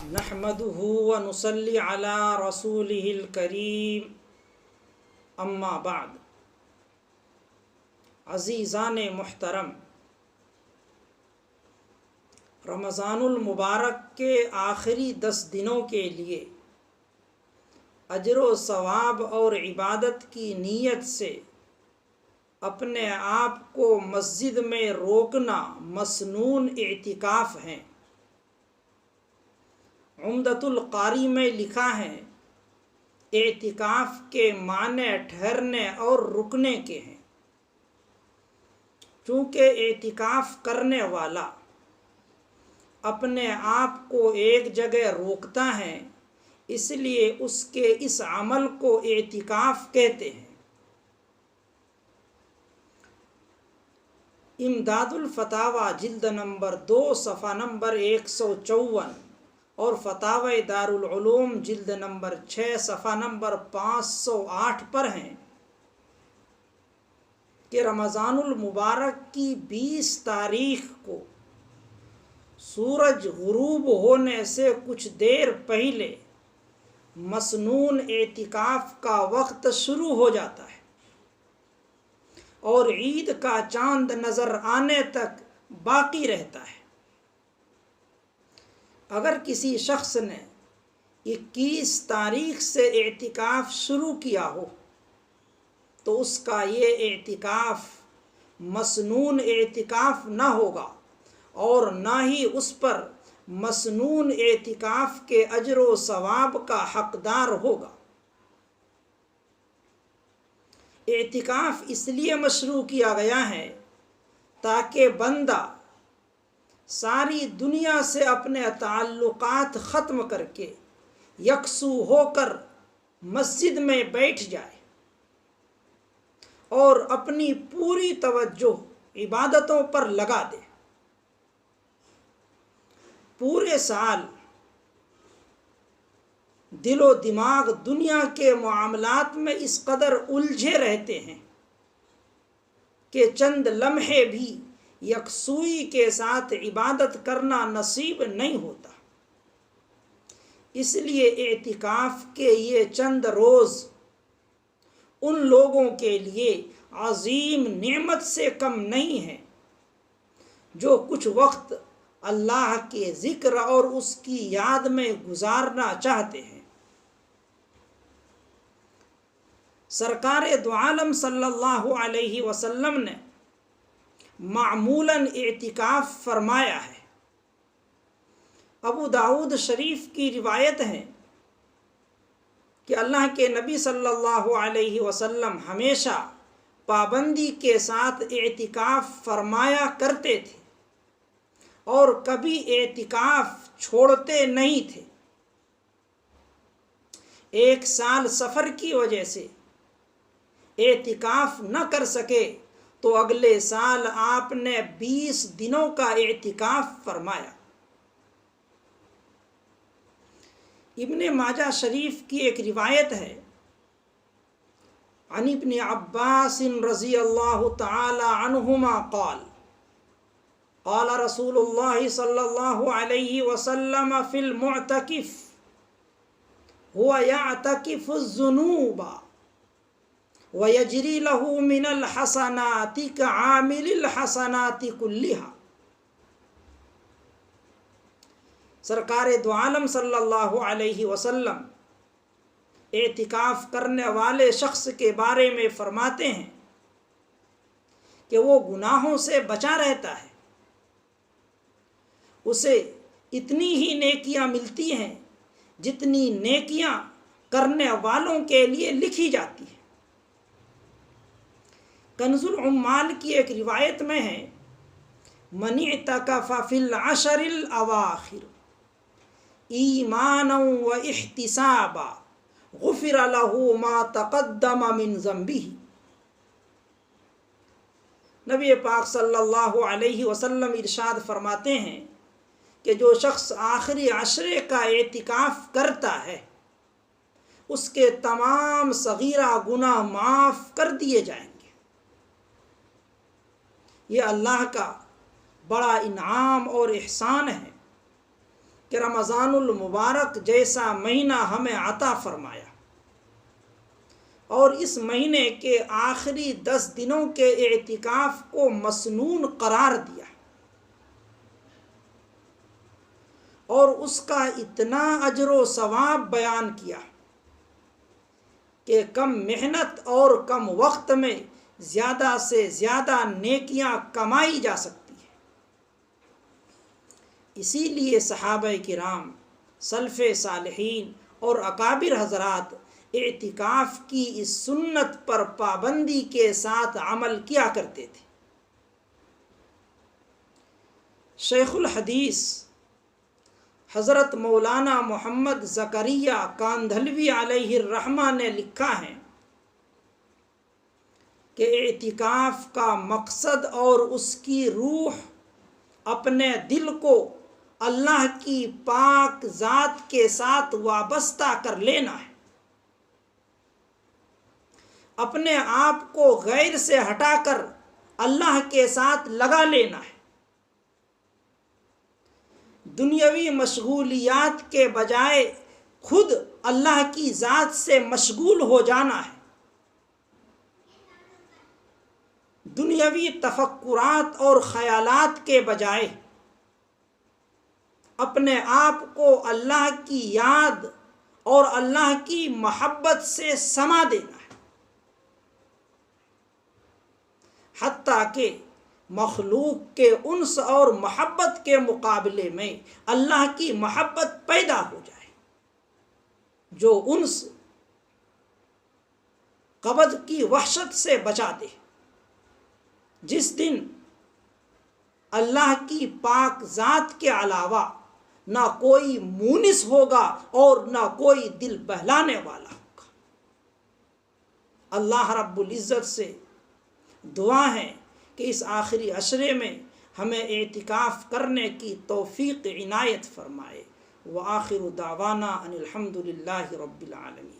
نحمده ونصلي على رسوله الكريم اما بعد۔ عزیزان محترم، رمضان المبارک کے آخری 10 دنوں کے لیے اجر و ثواب اور عبادت کی نیت سے اپنے آپ کو مسجد میں روکنا مسنون اعتکاف ہیں۔ عمدۃ القاری میں لکھا ہے، اعتکاف کے معنی ٹھہرنے اور رکنے کے ہیں۔ چونکہ اعتکاف کرنے والا اپنے آپ کو ایک جگہ روکتا ہے، اس لیے اس کے اس عمل کو اعتکاف کہتے ہیں۔ امداد الفتاوی جلد نمبر 2 صفحہ نمبر 154 اور فتاوی دارالعلوم جلد نمبر 6 صفحہ نمبر 508 پر ہیں کہ رمضان المبارک کی 20 تاریخ کو سورج غروب ہونے سے کچھ دیر پہلے مسنون اعتکاف کا وقت شروع ہو جاتا ہے اور عید کا چاند نظر آنے تک باقی رہتا ہے۔ اگر کسی شخص نے 21 تاریخ سے اعتکاف شروع کیا ہو تو اس کا یہ اعتکاف مسنون اعتکاف نہ ہوگا اور نہ ہی اس پر مسنون اعتکاف کے اجر و ثواب کا حقدار ہوگا۔ اعتکاف اس لیے مشروع کیا گیا ہے تاکہ بندہ ساری دنیا سے اپنے تعلقات ختم کر کے یکسو ہو کر مسجد میں بیٹھ جائے اور اپنی پوری توجہ عبادتوں پر لگا دے۔ پورے سال دل و دماغ دنیا کے معاملات میں اس قدر الجھے رہتے ہیں کہ چند لمحے بھی یکسوئی کے ساتھ عبادت کرنا نصیب نہیں ہوتا۔ اس لیے اعتکاف کے یہ چند روز ان لوگوں کے لیے عظیم نعمت سے کم نہیں ہیں جو کچھ وقت اللہ کے ذکر اور اس کی یاد میں گزارنا چاہتے ہیں۔ سرکار دو عالم صلی اللہ علیہ وسلم نے معمولاً اعتکاف فرمایا ہے۔ ابو داؤد شریف کی روایت ہے کہ اللہ کے نبی صلی اللہ علیہ وسلم ہمیشہ پابندی کے ساتھ اعتکاف فرمایا کرتے تھے اور کبھی اعتکاف چھوڑتے نہیں تھے۔ ایک سال سفر کی وجہ سے اعتکاف نہ کر سکے تو اگلے سال آپ نے 20 دنوں کا اعتکاف فرمایا۔ ابن ماجہ شریف کی ایک روایت ہے، عن ابن عباس رضی اللہ تعالی عنہما قال قال رسول اللہ صلی اللہ علیہ وسلم فی المعتکف هو يعتکف الذنوب وَيَجْرِي لَهُ مِنَ الْحَسَنَاتِ كَعَامِلِ الْحَسَنَاتِ كُلِّهَا۔ سرکار دو عالم صلی اللہ علیہ وسلم اعتکاف کرنے والے شخص کے بارے میں فرماتے ہیں کہ وہ گناہوں سے بچا رہتا ہے، اسے اتنی ہی نیکیاں ملتی ہیں جتنی نیکیاں کرنے والوں کے لیے لکھی جاتی ہیں۔ کنز العمال کی ایک روایت میں ہے، من اعتکف فی العشر الاواخر ایمانا و احتسابا غفر له ما تقدم من ذنبہ۔ نبی پاک صلی اللہ علیہ وسلم ارشاد فرماتے ہیں کہ جو شخص آخری عشرے کا اعتکاف کرتا ہے اس کے تمام صغیرہ گناہ معاف کر دیے جائیں گے۔ یہ اللہ کا بڑا انعام اور احسان ہے کہ رمضان المبارک جیسا مہینہ ہمیں عطا فرمایا اور اس مہینے کے آخری 10 دنوں کے اعتکاف کو مسنون قرار دیا اور اس کا اتنا اجر و ثواب بیان کیا کہ کم محنت اور کم وقت میں زیادہ سے زیادہ نیکیاں کمائی جا سکتی ہیں۔ اسی لیے صحابہ کرام، سلف صالحین اور اکابر حضرات اعتکاف کی اس سنت پر پابندی کے ساتھ عمل کیا کرتے تھے۔ شیخ الحدیث حضرت مولانا محمد زکریا کاندھلوی علیہ الرحمہ نے لکھا ہے کہ اعتکاف کا مقصد اور اس کی روح اپنے دل کو اللہ کی پاک ذات کے ساتھ وابستہ کر لینا ہے، اپنے آپ کو غیر سے ہٹا کر اللہ کے ساتھ لگا لینا ہے، دنیاوی مشغولیات کے بجائے خود اللہ کی ذات سے مشغول ہو جانا ہے، دنیاوی تفکرات اور خیالات کے بجائے اپنے آپ کو اللہ کی یاد اور اللہ کی محبت سے سما دینا ہے، حتیٰ کہ مخلوق کے انس اور محبت کے مقابلے میں اللہ کی محبت پیدا ہو جائے، جو انس قبض کی وحشت سے بچا دے۔ جس دن اللہ کی پاک ذات کے علاوہ نہ کوئی مونس ہوگا اور نہ کوئی دل بہلانے والا ہوگا۔ اللہ رب العزت سے دعا ہے کہ اس آخری عشرے میں ہمیں اعتکاف کرنے کی توفیق عنایت فرمائے۔ وآخر دعوانا ان الحمد للہ رب العالمین۔